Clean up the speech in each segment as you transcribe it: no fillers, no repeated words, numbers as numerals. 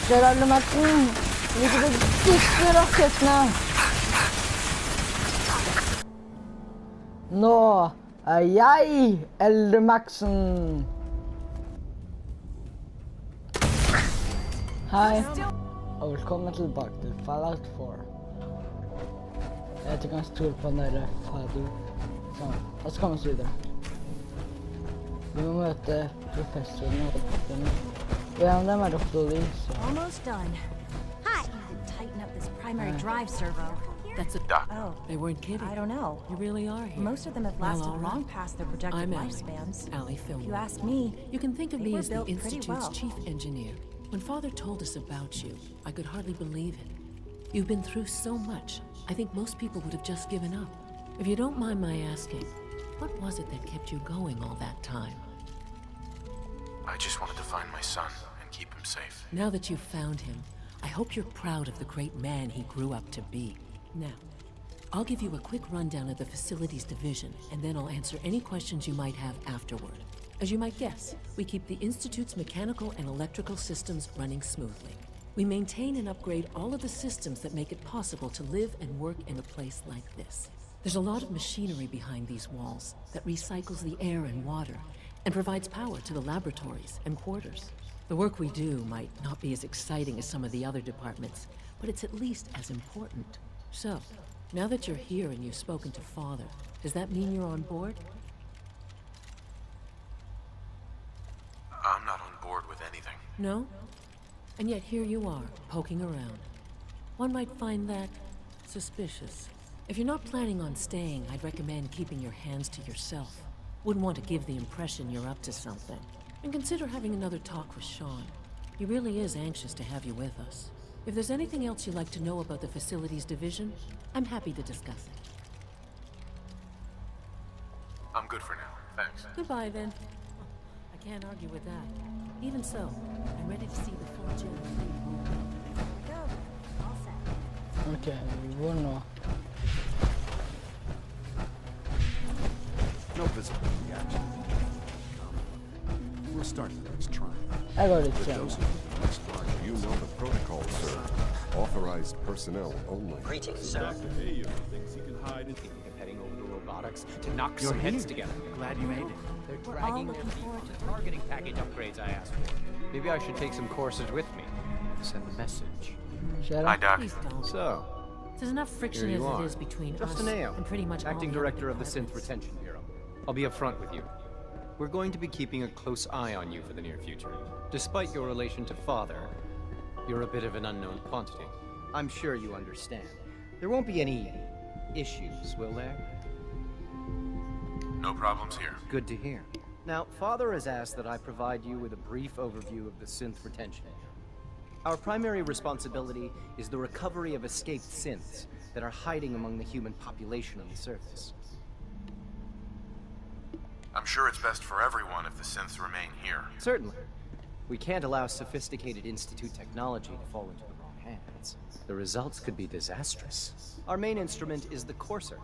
Gerald Madsen, liker de disse rakettene. Nå er jeg Elde Maxen. Hei, og velkommen tilbake til Fallout 4. Jeg vet ikke om jeg stoler på den der fader. Sånn, og så kommer vi videre. Vi må møte professoren og doktoren. En av dem er Dr. Lee, så... Almost done. Hi! Tighten up this primary drive servo. That's a Doc. Oh, They weren't kidding. I don't know. You really are here. Most of them have Well, lasted all right. long past their projected I'm Allie. lifespans. Allie If Fillmore. you ask me, You can think of They me were as the built pretty Institute's well. chief engineer. When Father told us about you, I could hardly believe it. You've been through so much, I think most people would have just given up. If you don't mind my asking, what was it that kept you going all that time? I just wanted to find my son and keep him safe. Now that you've found him, I hope you're proud of the great man he grew up to be. Now, I'll give you a quick rundown of the Facilities Division, and then I'll answer any questions you might have afterward. As you might guess, we keep the Institute's mechanical and electrical systems running smoothly. We maintain and upgrade all of the systems that make it possible to live and work in a place like this. There's a lot of machinery behind these walls that recycles the air and water and provides power to the laboratories and quarters. The work we do might not be as exciting as some of the other departments, but it's at least as important. So, now that you're here and you've spoken to Father, does that mean you're on board? I'm not on board with anything. No? And yet here you are, poking around. One might find that suspicious. If you're not planning on staying, I'd recommend keeping your hands to yourself. Wouldn't want to give the impression you're up to something. And consider having another talk with Sean. He really is anxious to have you with us. If there's anything else you'd like to know about the Facilities Division, I'm happy to discuss it. I'm good for now, thanks. Goodbye, then. I can't argue with that. Even so, I'm ready to see the full Gen 3 roll. go. All set. Ok, hvor nå? No visible reaction. We'll start the next trial. Jeg går litt For senere. those of you next watch, you know the protocol, sir. Authorized personnel only. Greetings, sir. Heading over to robotics to knock some heads together. Glad you made it. They're We're all dragging their looking feet forward with to the targeting package upgrades I asked for. Maybe I should take some courses with me. Send the message. Skjer Hi, det? Doc. Please don't. So, There's enough friction here as you it are. is between us Justin Ayo, and pretty much all acting the other director of the Synth departments. Retention Bureau. I'll be upfront with you. We're going to be keeping a close eye on you for the near future. Despite your relation to Father, you're a bit of an unknown quantity. I'm sure you understand. There won't be any issues, will there? No problems here. Good to hear. Now, Father has asked that I provide you with a brief overview of the synth retention. Our primary responsibility is the recovery of escaped synths that are hiding among the human population on the surface. I'm sure it's best for everyone if the synths remain here. Certainly. We can't allow sophisticated Institute technology to fall into the wrong hands. The results could be disastrous. Our main instrument is the Courser,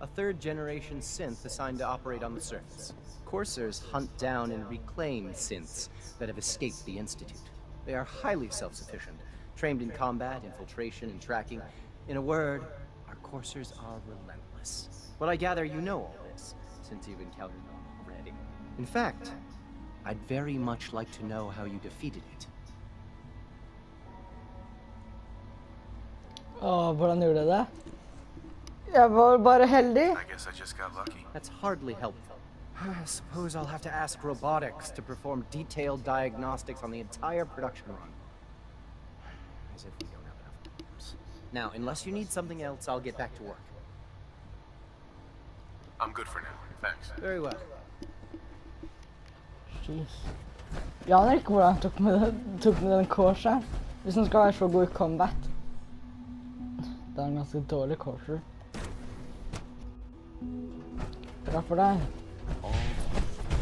a third-generation synth assigned to operate on the surface. Coursers hunt down and reclaim synths that have escaped the Institute. They are highly self-sufficient, trained in combat, infiltration, and tracking. In a word, our Coursers are relentless. But I gather you know all this, since you've encountered them already. In fact, I'd very much like to know how you defeated it. Hvordan gjorde jeg det? Jeg var bare heldig. I guess I just got lucky. That's hardly helpful. I suppose I'll have to ask robotics to perform detailed diagnostics on the entire production run. As if we don't have enough problems. Now, unless you need something else, I'll get back to work. I'm good for now, thanks. Very well. Jeez. Jeg aner ikke hvordan han tok med den coursen. Hvis han skal være så god i combat. Det er en ganske dårlig courser. Bra for deg.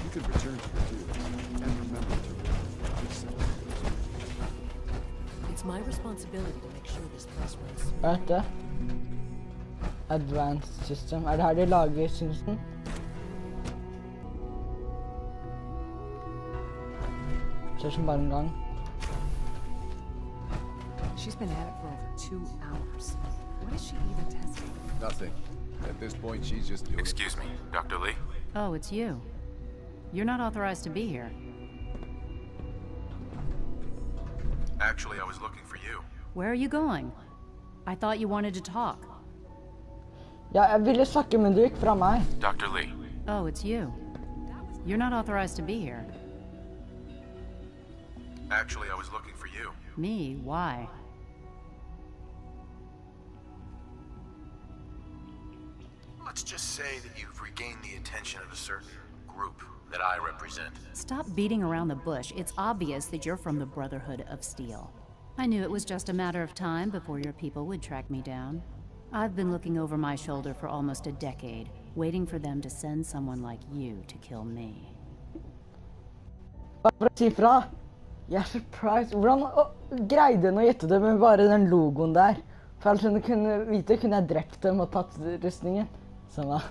You can return to your duties and remember to It's my responsibility to make sure this place runs smooth. Hva heter det? Advanced System. Er det her de lager synsen? Ser som bare en gang. She's been at it for over 2 hours. What is she even testing? Nothing. At this point, she's just doing... Excuse me, Dr. Lee? Oh, it's you. You're not authorized to be here. Actually, I was looking for you. Where are you going? I thought you wanted to talk. Ja, jeg ville snakke, men du gikk fra meg. Dr. Lee. Oh, it's you. You're not authorized to be here. Actually, I was looking for you. Me? Why? Let's just say that you've regained the attention of a certain group that I represent. Stop beating around the bush. It's obvious that you're from the Brotherhood of Steel. I knew it was just a matter of time before your people would track me down. I've been looking over my shoulder for almost a decade, waiting for them to send someone like you to kill me. Bare for å si fra. Jeg er surprised. Hvordan greide hun å gjette det med bare den logoen der? For ellers hun kunne vite, kunne jeg drept dem og tatt rustningen. Samme.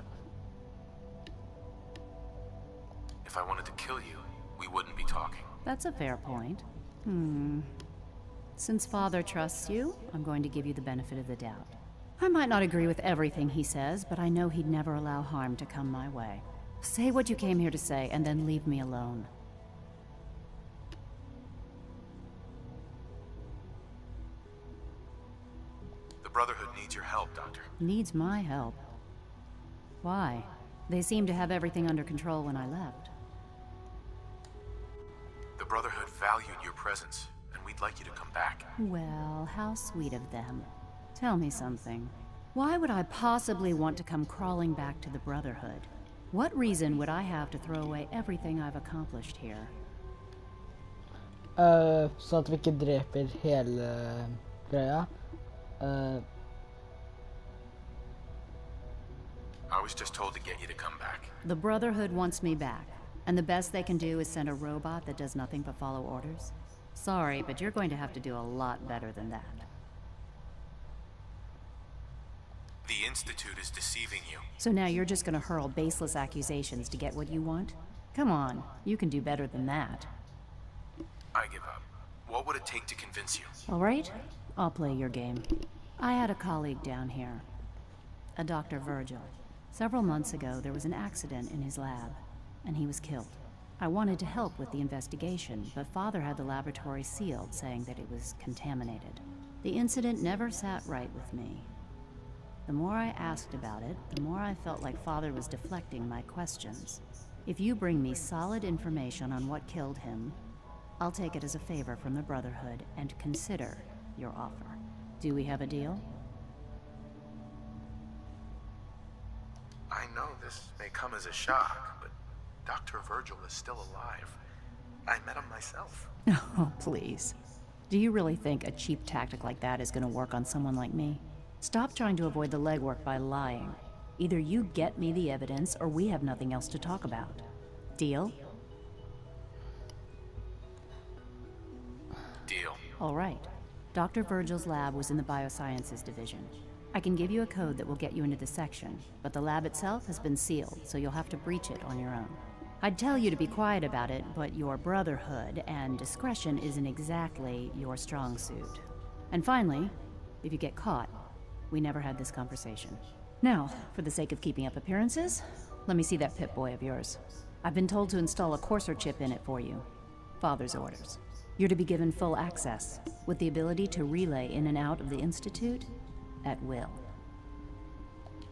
If I wanted to kill you, we wouldn't be talking. That's a fair point. Since Father trusts you, I'm going to give you the benefit of the doubt. I might not agree with everything he says, but I know he'd never allow harm to come my way. Say what you came here to say, and then leave me alone. The Brotherhood needs your help, Doctor. Needs my help. Why? They seemed to have everything under control when I left. The Brotherhood valued your presence, and we'd like you to come back. Well, how sweet of them. Tell me something. Why would I possibly want to come crawling back to the Brotherhood? What reason would I have to throw away everything I've accomplished here? Så at vi ikke dreper hele greia. I was just told to get you to come back. The Brotherhood wants me back, and the best they can do is send a robot that does nothing but follow orders. Sorry, but you're going to have to do a lot better than that. The Institute is deceiving you. So now you're just going to hurl baseless accusations to get what you want? Come on, you can do better than that. I give up. What would it take to convince you? All right, I'll play your game. I had a colleague down here, a Dr. Virgil. Several months ago, there was an accident in his lab, and he was killed. I wanted to help with the investigation, but Father had the laboratory sealed, saying that it was contaminated. The incident never sat right with me. The more I asked about it, the more I felt like Father was deflecting my questions. If you bring me solid information on what killed him, I'll take it as a favor from the Brotherhood and consider your offer. Do we have a deal? I know this may come as a shock, but Dr. Virgil is still alive. I met him myself. Oh, please. Do you really think a cheap tactic like that is going to work on someone like me? Stop trying to avoid the legwork by lying. Either you get me the evidence, or we have nothing else to talk about. Deal? Deal. All right. Dr. Virgil's lab was in the Biosciences Division. I can give you a code that will get you into the section, but the lab itself has been sealed, so you'll have to breach it on your own. I'd tell you to be quiet about it, but your Brotherhood and discretion isn't exactly your strong suit. And finally, if you get caught, we never had this conversation. Now, for the sake of keeping up appearances, let me see that Pip-Boy of yours. I've been told to install a Courser chip in it for you. Father's orders. You're to be given full access, with the ability to relay in and out of the Institute at will.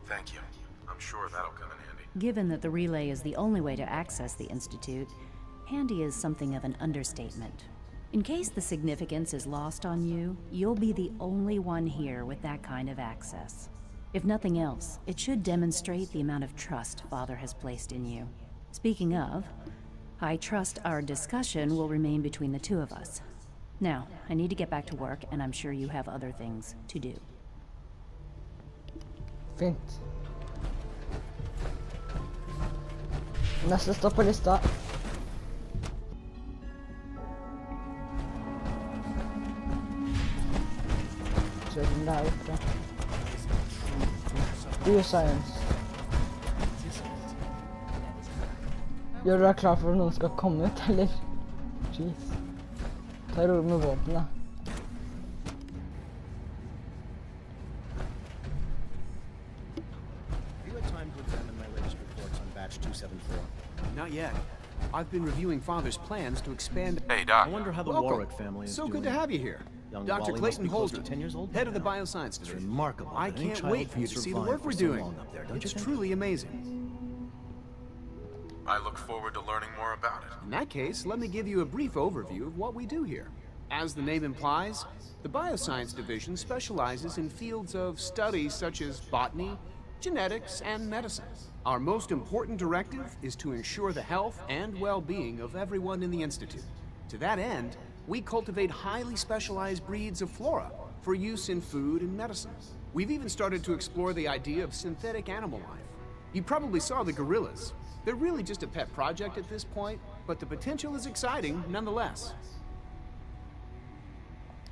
Thank you. I'm sure that'll come in handy. Given that the relay is the only way to access the Institute, handy is something of an understatement. In case the significance is lost on you, you'll be the only one here with that kind of access. If nothing else, it should demonstrate the amount of trust Father has placed in you. Speaking of, I trust our discussion will remain between the two of us. Now, I need to get back to work, and I'm sure you have other things to do. Fint. Neste stopp på lista. Se den der oppe. Bioscience. Gjør du deg klar for at noen skal komme ut, eller? Jeez. Ta ro med våpnet. 27th floor? Not yet. I've been reviewing Father's plans to expand... Hey, Doc. I wonder how the Welcome. Warwick family is So doing. good to have you here. Young Dr. Wally must Clayton be close to Holden, 10 years old head by of the now. Bioscience It's Division. remarkable I that any can't child wait for you can to see the survive work for we're so doing. long up there, don't you It's think? truly amazing. I look forward to learning more about it. In that case, let me give you a brief overview of what we do here. As the name implies, the Bioscience Division specializes in fields of study such as botany, genetics, and medicine. Our most important directive is to ensure the health and well-being of everyone in the Institute. To that end, we cultivate highly specialized breeds of flora for use in food and medicine. We've even started to explore the idea of synthetic animal life. You probably saw the gorillas. They're really just a pet project at this point, but the potential is exciting nonetheless.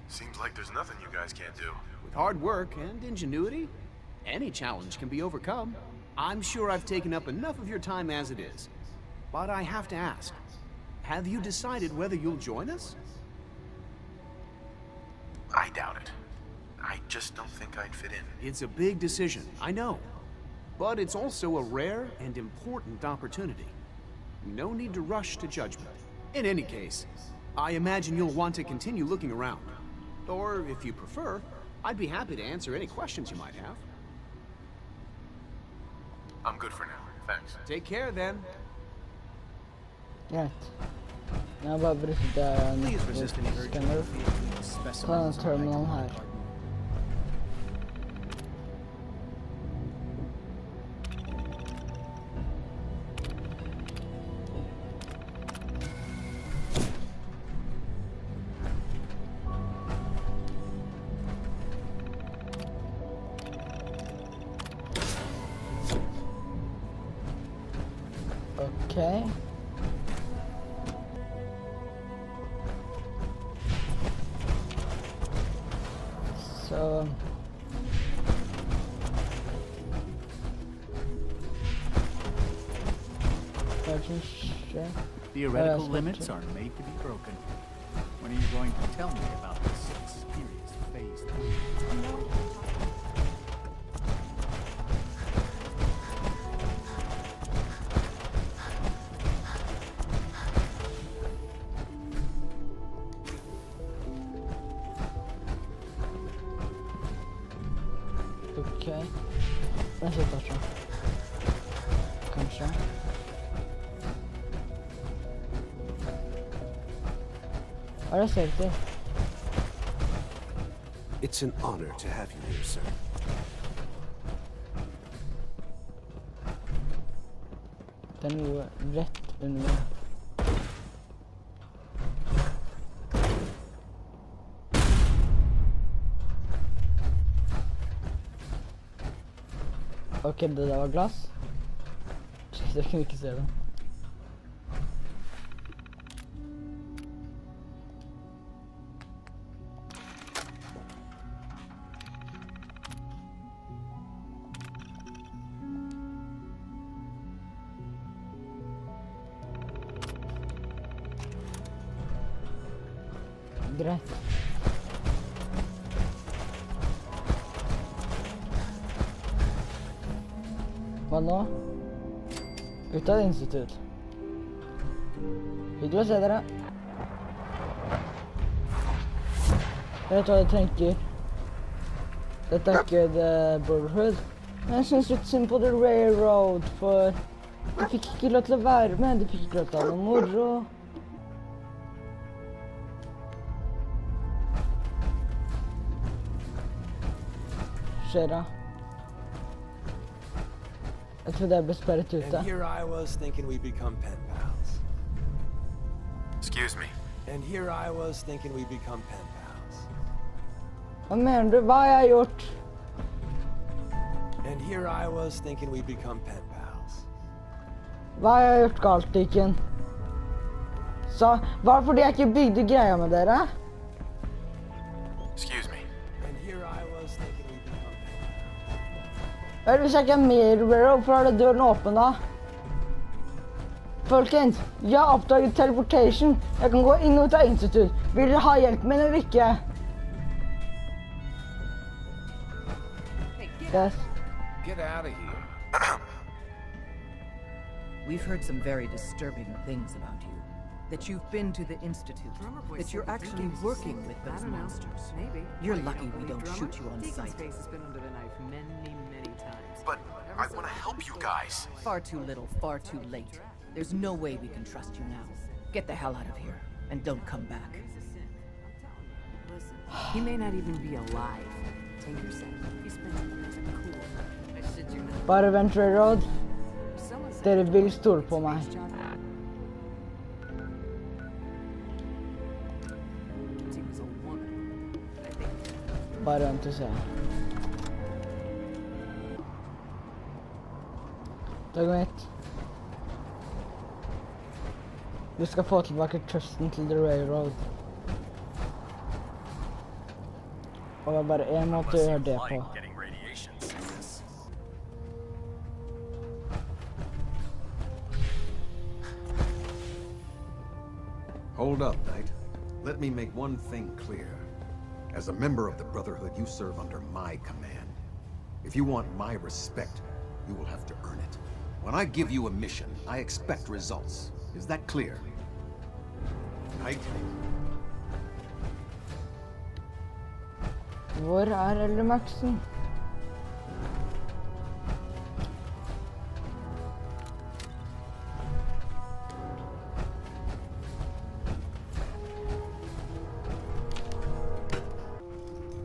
Seems like there's nothing you guys can't do. With hard work and ingenuity, any challenge can be overcome. I'm sure I've taken up enough of your time as it is. But I have to ask, have you decided whether you'll join us? I doubt it. I just don't think I'd fit in. It's a big decision, I know. But it's also a rare and important opportunity. No need to rush to judgment. In any case, I imagine you'll want to continue looking around. Or, if you prefer, I'd be happy to answer any questions you might have. I'm good for now. Thanks. Take care, then. Greit. Jeg har bare brukt en Please resist any urge skanner to feed på specimens den of terminalen her. garden. Okay. Så... Theoretical limits are made to be broken. When are you going to tell me about this mysterious phase 3? Okej. Nästa etasje. Kanskje. Hva er det ser til? It's an honor to have you here, sir. Det er noe rett under meg. Ok, det der var glass. Jeg kunne ikke se det. Greit. Hva nå? Ut av institutt. Hyggelig å se dere. Jeg vet hva jeg tenker. Dette er ikke The Brotherhood. Men jeg synes litt synd på The Railroad, for de fikk ikke lov til å være med. De fikk ikke lov til å ha noe moro. Skjer da? Jeg trodde jeg ble sperret ute. And here I was thinking we'd become pen pals. Excuse me. And here I was thinking we'd become pen pals. Hva mener du? Hva har jeg gjort? And here I was thinking we'd become pen pals. Hva har jeg gjort galt, Deacon? Så, var det fordi jeg ikke bygde greia med dere? Excuse me. And here I was thinking we'd become pen pals. Vel, hvis jeg ikke er med i Railroad, hvorfor er det døren åpen da? Folkens, jeg har oppdaget teleportation. Jeg kan gå inn og ut av institutt. Vil dere ha hjelp min eller ikke? Hey, Yes. get out of here. We've heard some very disturbing things about you. That you've been to the Institute. That you're actually working with those monsters. Maybe. You're lucky we don't shoot you on Deacon's sight. face has been under the knife many times. But I want to help you guys. Far too little, far too late. There's no way we can trust you now. Get the hell out of here, and don't come back. Listen, he may not even be alive. Tinker said he spent years at cool. I said you're not. Bare vent, Railroad. Someone said Dere vil stole på meg. he was a woman. I think Bare vent og se. Dagen mitt. Vi skal få tilbake trusten til The Railroad. Og det er bare en måte å gjøre det på. Hold up, Knight. Let me make one thing clear. As a member of the Brotherhood, you serve under my command. If you want my respect, you will have to earn it. When I give you a mission, I expect results. Is that clear? Knight? Hvor er Eldermaxen?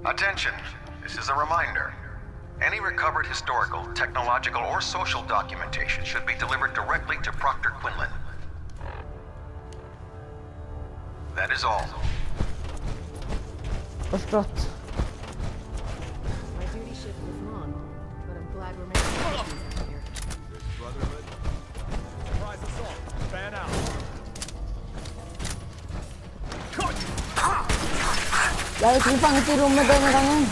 Attention, this is a reminder. Any recovered historical, technological, or social documentation should be delivered directly to Proctor Quinlan. That is all. Forstått. my duty shift was long, but I'm glad we're making it here. Brotherhood. Surprise assault. Fan out. Jeg er ikke fanget i rommet denne gangen.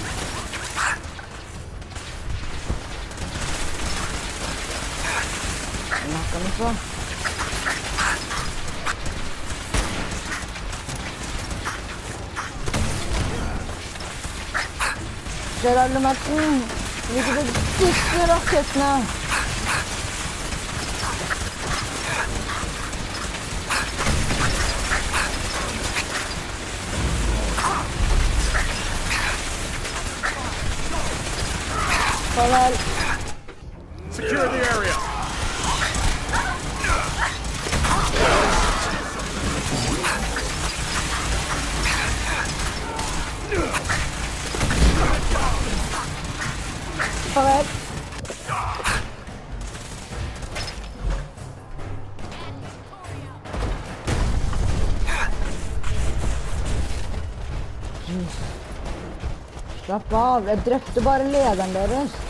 Nå kan vi få. Ser alle Madsen. Liker det disse rakettene. Farvel. Secure the area. Farvel. Slapp av, jeg drepte bare lederen deres.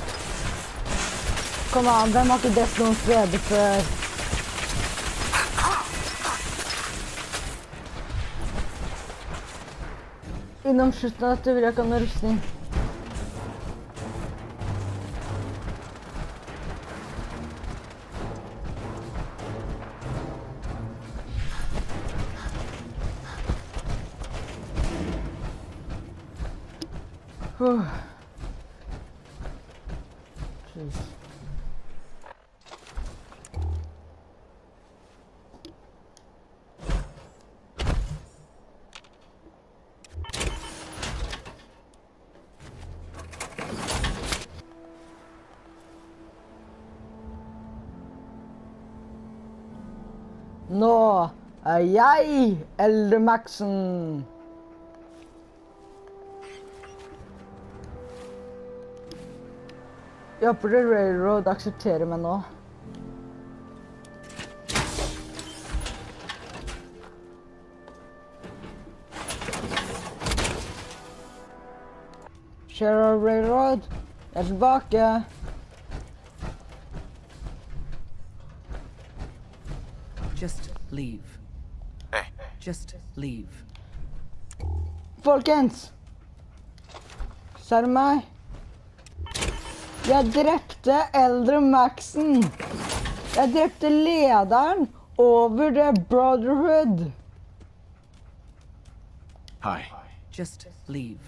Kom an, hvem har ikke drept noen steder før? Innom slutten av dette vil jeg ikke ha noe rustning. Jeez. Nå er jeg Eldermaxen. Jeg håper The Railroad aksepterer meg nå. Sheriff Railroad, jeg er tilbake. Just leave. Hey. Just leave. Folkens! Ser du meg? Jeg drepte Eldermaxen. Jeg drepte lederen over The Brotherhood. Hi. Just leave.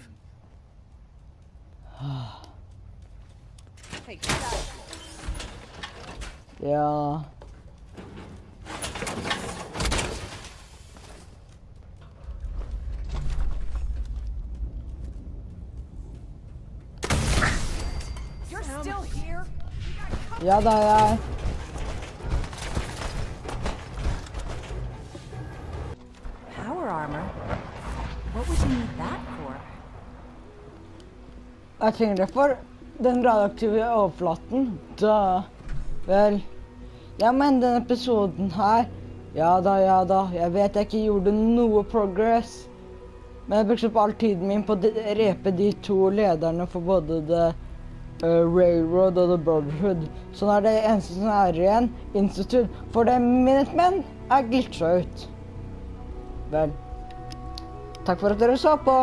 Ja. still here? Ja da, jeg. Power armor? What would you need that for? Jeg trenger det for den radioaktive overflaten. Da. Vel, jeg mener denne episoden her. Ja da. Jeg vet jeg ikke gjorde noe progress. Men jeg brukte opp all tiden min på å repe de to lederne for både The Railroad og The Brotherhood. Så nå er det eneste som er igjen, Institute. For det Minutemen er glitcha ut. Vel, takk for at dere så på.